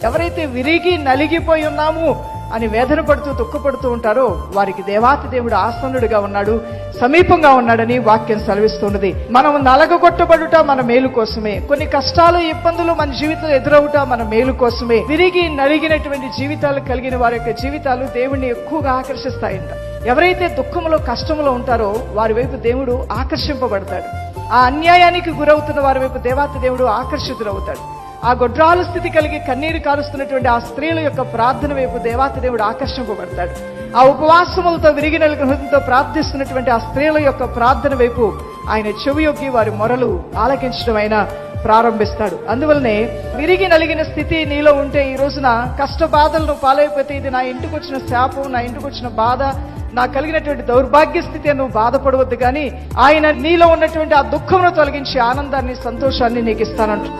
ఎవరైతే విరిగి నలిగిపోయి ఉన్నాము అని వేదన పడుతూ దుఃఖపడుతూ ఉంటారో వారికి దేవాతి దేవుడు ఆసన్నుడిగా ఉన్నాడు, సమీపంగా ఉన్నాడని వాక్యం సెలవిస్తున్నది. మనం నలగగొట్టబడుట మన మేలు కోసమే, కొన్ని కష్టాలు ఇబ్బందులు మన జీవితంలో ఎదురవుట మన మేలు కోసమే. విరిగి నలిగినటువంటి జీవితాలు కలిగిన వారి యొక్క జీవితాలు దేవుణ్ణి ఎక్కువగా ఆకర్షిస్తాయంట. ఎవరైతే దుఃఖంలో కష్టంలో ఉంటారో వారి వైపు దేవుడు ఆకర్షింపబడతాడు. ఆ అన్యాయానికి గురవుతున్న వారి వైపు దేవాతి దేవుడు ఆకర్షితుడవుతాడు. ఆ గొడ్రాలు స్థితి కలిగి కన్నీరు కారుస్తున్నటువంటి ఆ స్త్రీల యొక్క ప్రార్థన వైపు దేవాతి దేవుడు ఆకర్షింపబడతాడు. ఆ ఉపవాసములతో విరిగి నలిగిన హృదయంతో ప్రార్థిస్తున్నటువంటి ఆ స్త్రీల యొక్క ప్రార్థన వైపు ఆయన చెవియొగ్గి వారి మొరలు ఆలకించడం ఆయన ప్రారంభిస్తాడు. అందువల్లనే విరిగి నలిగిన స్థితి నీలో ఉంటే ఈ రోజున కష్ట బాధలను పాలైపోతే ఇది నా ఇంటికి వచ్చిన శాపం, నా ఇంటికి వచ్చిన బాధ, నాకు కలిగినటువంటి దౌర్భాగ్య స్థితి నువ్వు బాధపడవద్దు, కానీ ఆయన నీలో ఉన్నటువంటి ఆ దుఃఖమును తొలగించి ఆనందాన్ని సంతోషాన్ని నీకు ఇస్తానంటు.